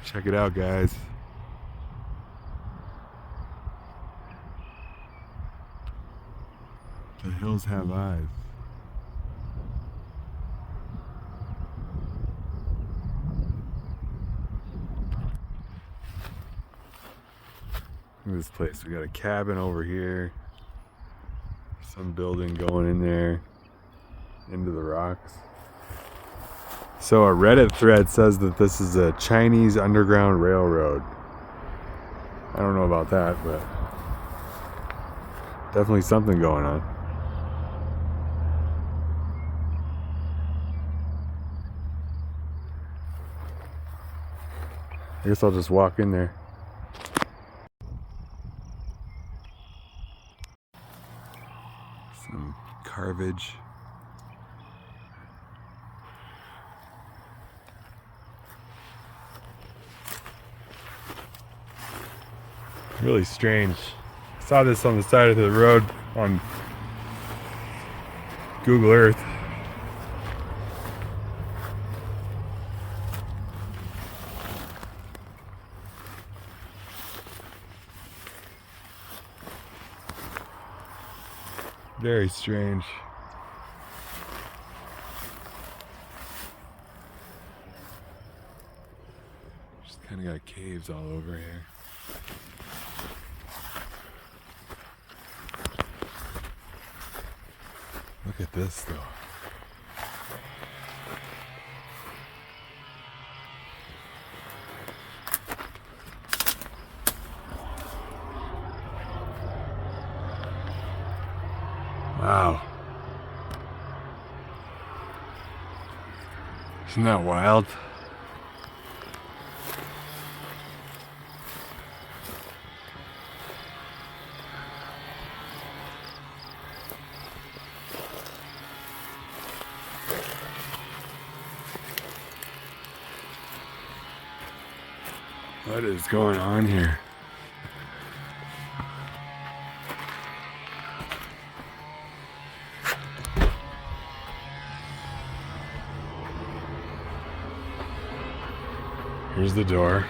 Check it out, guys. The hills have eyes. Look at this place. We got a cabin over here. Some building going in there into the rocks. So a Reddit thread says that this is a Chinese underground railroad. I don't know about that, but definitely something going on. I guess I'll just walk in there. Some carvage. Really strange. I saw this on the side of the road on Google Earth. Very strange. Just kind of got caves all over here. Look at this though. Wow. Isn't that wild? What is going on here? Here's the door.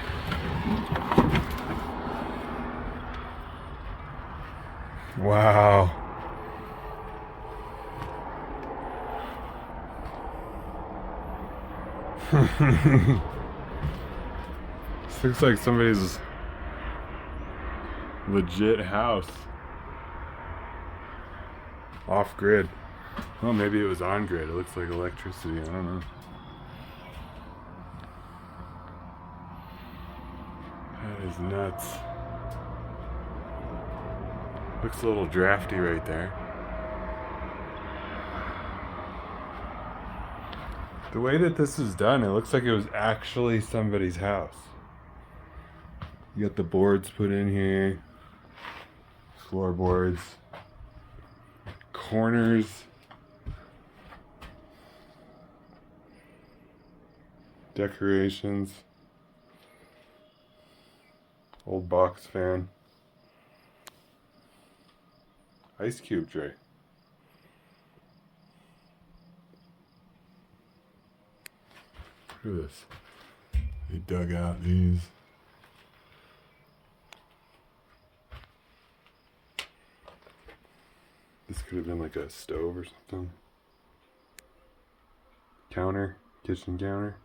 Wow. This looks like somebody's legit house. Off grid. Well, maybe it was on grid. It looks like electricity. I don't know. That is nuts. Looks a little drafty right there. The way that this is done, it looks like it was actually somebody's house. You got the boards put in here, floorboards, corners, decorations, old box fan, ice cube tray. Look at this. They dug out these. This could have been like a stove or something. Counter, kitchen counter.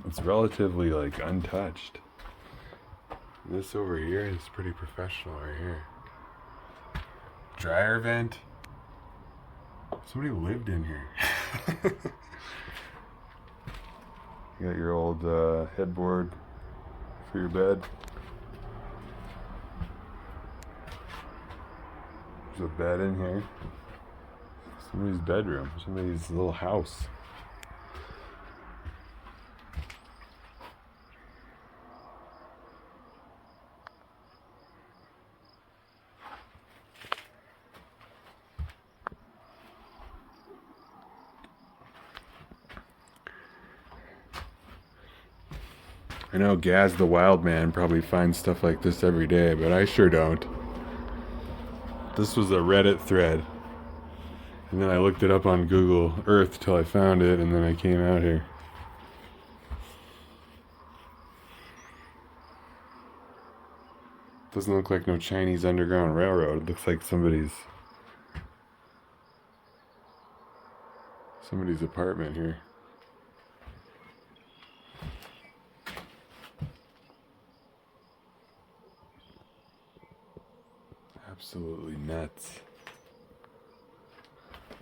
It's relatively like untouched. This over here is pretty professional right here. Dryer vent. Somebody lived in here. You got your old headboard for your bed. There's a bed in here. Somebody's bedroom, somebody's little house. I know Gaz the Wild Man probably finds stuff like this every day, but I sure don't. This was a Reddit thread And then I looked it up on Google Earth till I found it, and then I came out here. Doesn't look like no Chinese Underground Railroad. It looks like somebody's apartment here. Absolutely nuts.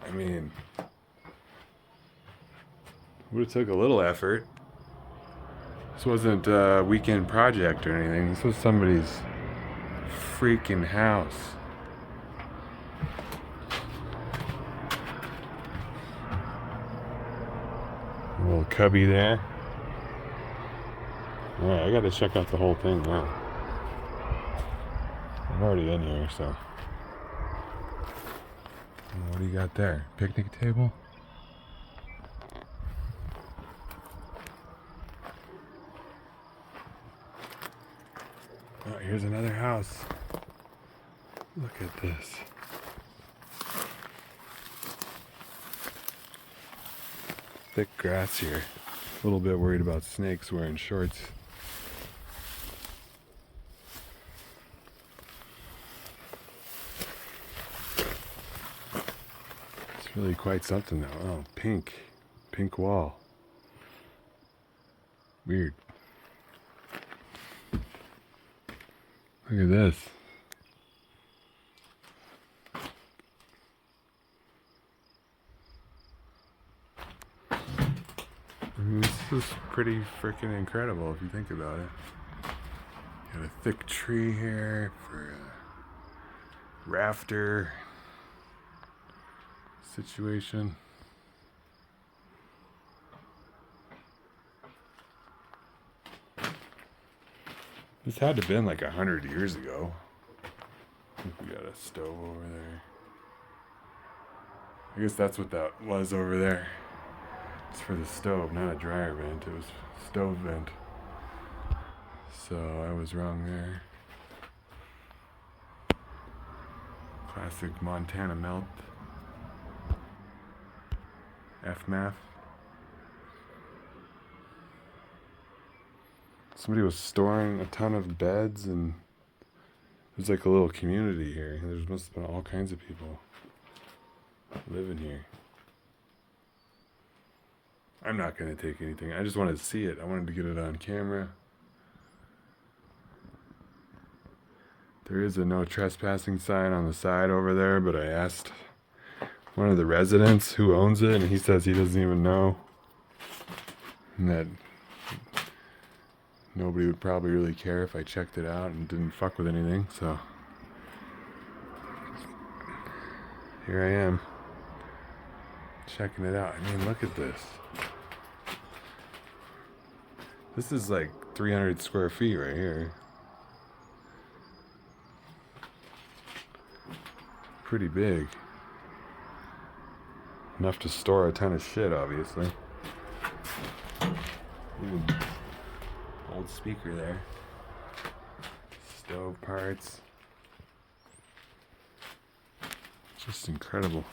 I mean, would have took a little effort. This wasn't a weekend project or anything. This was somebody's freaking house. A little cubby there. Alright, I gotta check out the whole thing now. I'm already in here, so. What do you got there? Picnic table? Oh, here's another house. Look at this. Thick grass here. A little bit worried about snakes wearing shorts. It's really quite something though. Oh, pink. Pink wall. Weird. Look at this. I mean, this is pretty freaking incredible if you think about it. Got a thick tree here for a rafter situation. This had to have been like 100 years ago. I think we got a stove over there. I guess that's what that was over there. It's for the stove, not a dryer vent. It was stove vent. So I was wrong there. Classic Montana melt. F-math. Somebody was storing a ton of beds, and there's like a little community here. There must have been all kinds of people living here. I'm not going to take anything. I just wanted to see it. I wanted to get it on camera. There is a no trespassing sign on the side over there, but I asked one of the residents who owns it, and he says he doesn't even know. And that nobody would probably really care if I checked it out and didn't fuck with anything, so here I am checking it out. I mean, look at this. This is like 300 square feet right here. Pretty big. Enough to store a ton of shit, obviously. Ooh. Old speaker there. Stove parts. Just incredible.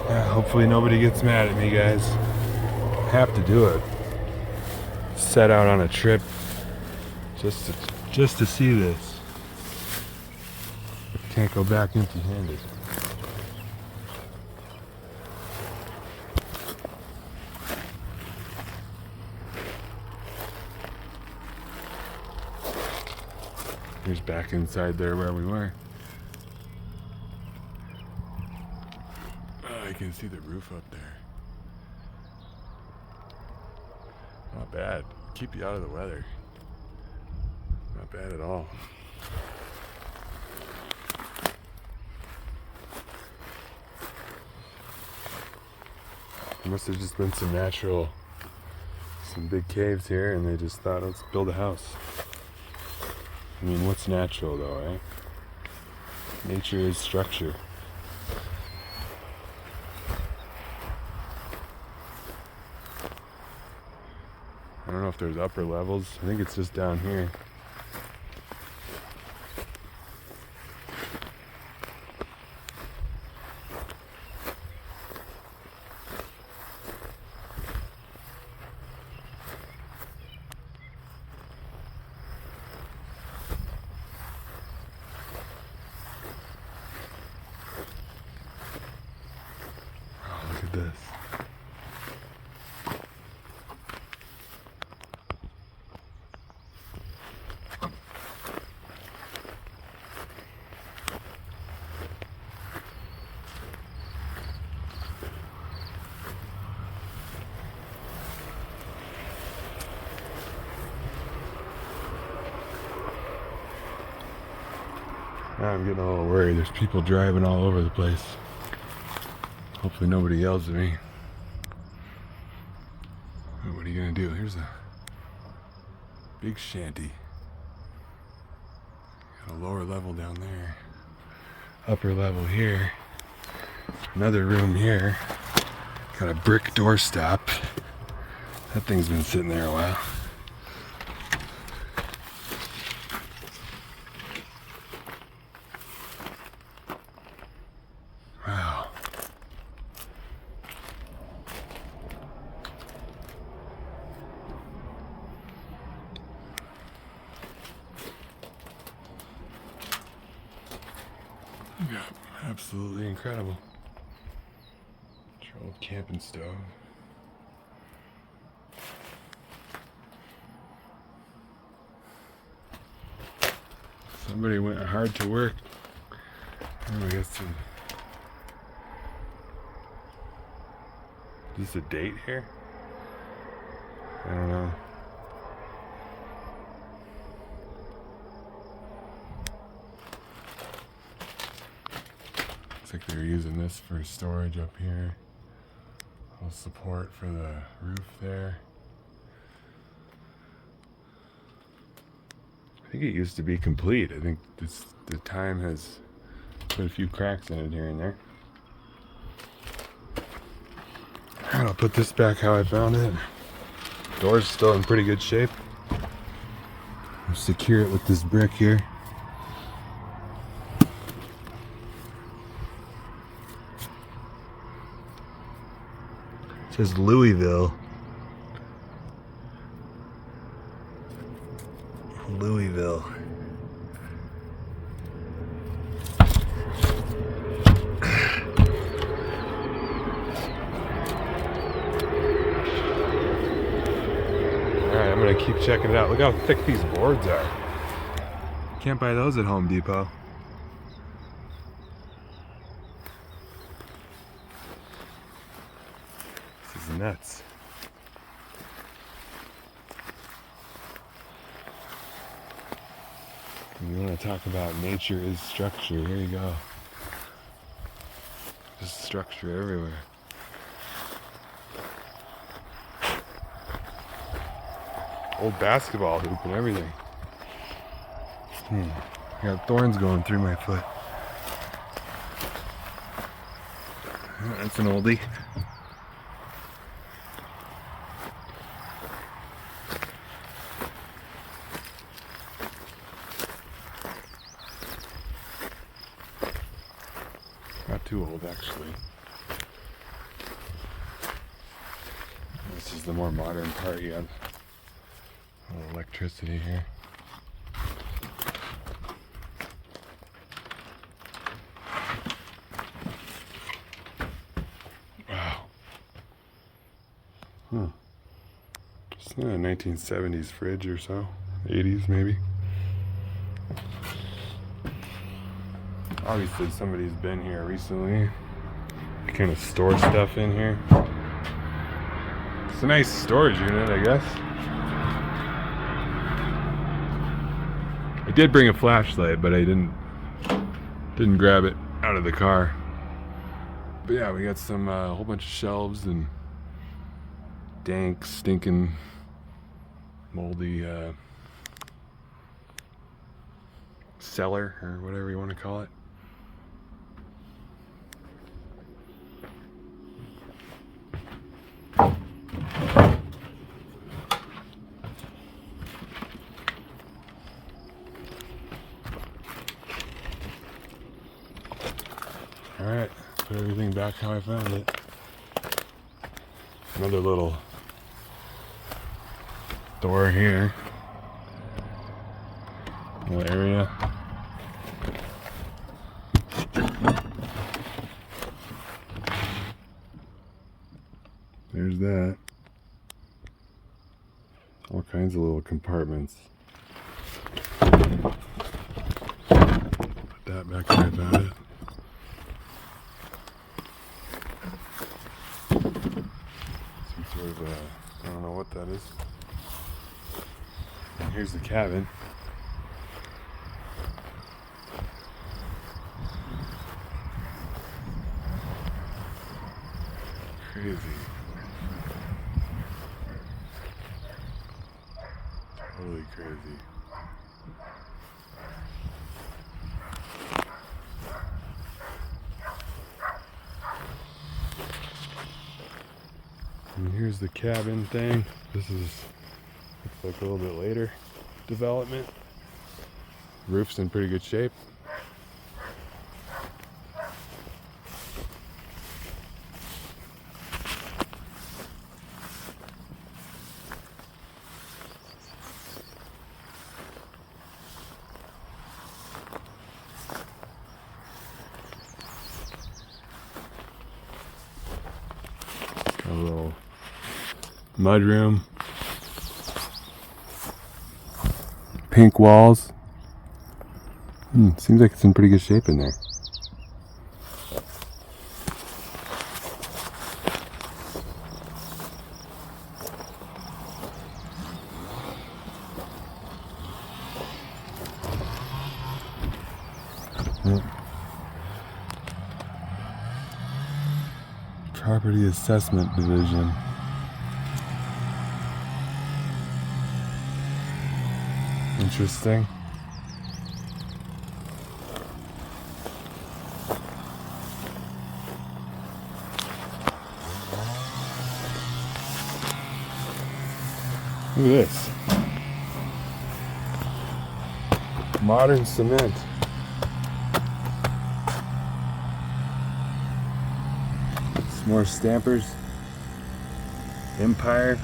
Yeah, hopefully nobody gets mad at me, guys. I have to do it. Set out on a trip just to see this. Can't go back empty-handed. Here's back inside there where we were. Oh, I can see the roof up there. Not bad. Keep you out of the weather. Not bad at all. There must have just been some big caves here, and they just thought, let's build a house. I mean, what's natural though, right? Nature is structure. I don't know if there's upper levels. I think it's just down here. Now I'm getting a little worried. There's people driving all over the place. Hopefully nobody yells at me. But what are you gonna do? Here's a big shanty. Got a lower level down there. Upper level here. Another room here. Got a brick doorstop. That thing's been sitting there a while. Wow. Yeah, absolutely incredible. Your old camping stove. Somebody went hard to work. Oh, we got some. Is this a date here? I don't know. Looks like they're using this for storage up here. A little support for the roof there. I think it used to be complete. I think the time has put a few cracks in it here and there. Alright, I'll put this back how I found it. Door's still in pretty good shape. I'll secure it with this brick here. It says Louisville. Louisville. Alright, I'm gonna keep checking it out. Look how thick these boards are. Can't buy those at Home Depot. This is nuts. You want to talk about nature is structure. Here you go. There's structure everywhere. Old basketball hoop and everything. I got thorns going through my foot. That's an oldie. Not too old, actually. This is the more modern part. You have a little electricity here. Wow. It's not a 1970s fridge or so. 80s maybe. Obviously somebody's been here recently. They kind of store stuff in here. It's a nice storage unit, I guess. I did bring a flashlight, but I didn't grab it out of the car. But yeah, we got some a whole bunch of shelves and dank, stinking, moldy cellar or whatever you want to call it. Alright, put everything back how I found it. Another little door here. Little area. There's that. All kinds of little compartments. Put that back where I found it. Some sort of I don't know what that is. And here's the cabin. crazy. Totally crazy. And here's the cabin thing. This is, looks like a little bit later development. Roof's in pretty good shape. A little mud room. Pink walls. Seems like it's in pretty good shape in there. Property Assessment Division. Interesting. Look at this. Modern cement. Some more stampers. Empire.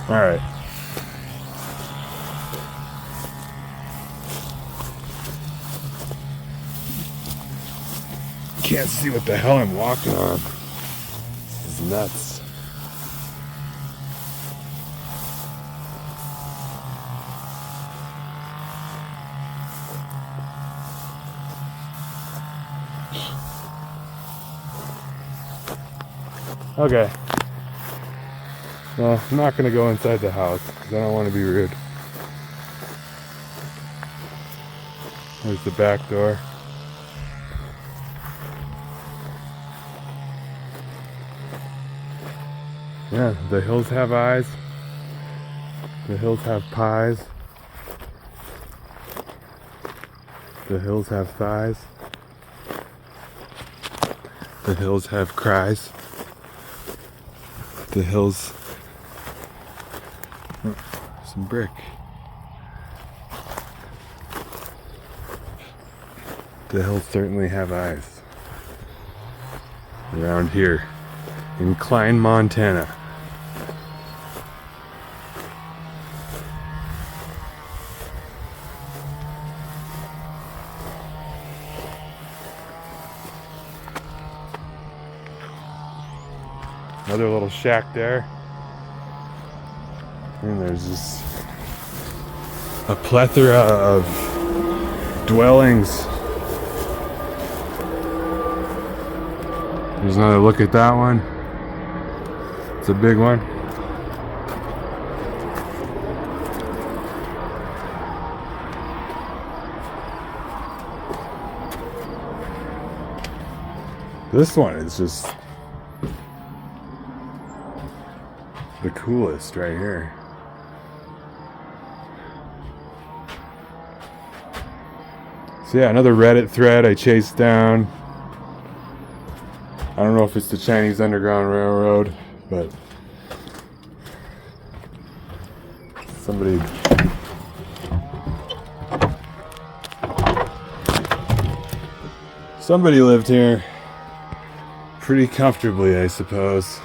All right. Can't see what the hell I'm walking on. This is nuts. Okay. Well, I'm not going to go inside the house because I don't want to be rude. There's the back door. Yeah, the hills have eyes. The hills have pies. The hills have thighs. The hills have cries. The hills... some brick. The hills certainly have eyes. Around here in Klein, Montana. Another little shack there. And there's just a plethora of dwellings. There's another look at that one. It's a big one. This one is just the coolest right here. So yeah, another Reddit thread I chased down. I don't know if it's the Chinese Underground Railroad, but somebody lived here pretty comfortably, I suppose.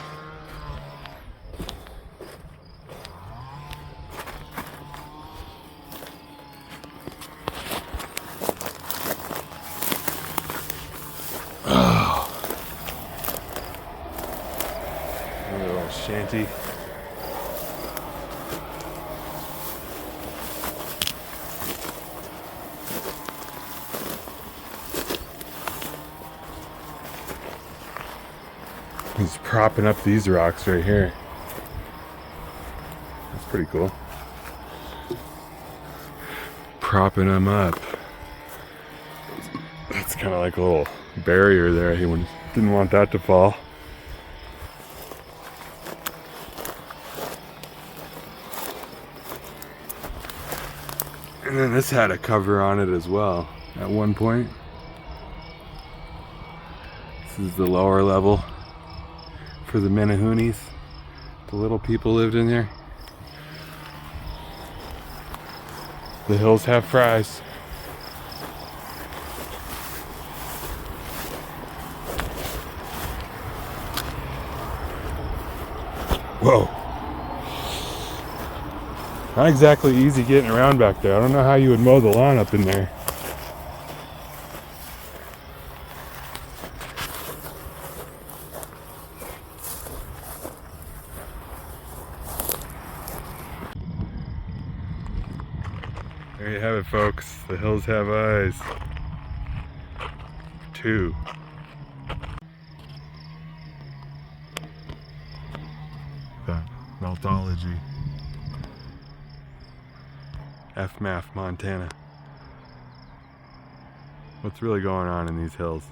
Shanty. He's propping up these rocks right here. That's pretty cool. Propping them up. That's It's kind of like a little barrier there. He didn't want that to fall. And then this had a cover on it as well at one point. This is the lower level for the Menahunis. The little people lived in there. The hills have fries. Whoa. Not exactly easy getting around back there. I don't know how you would mow the lawn up in there. There you have it, folks. The hills have eyes. 2. That Meltology. FMAF, Montana. What's really going on in these hills?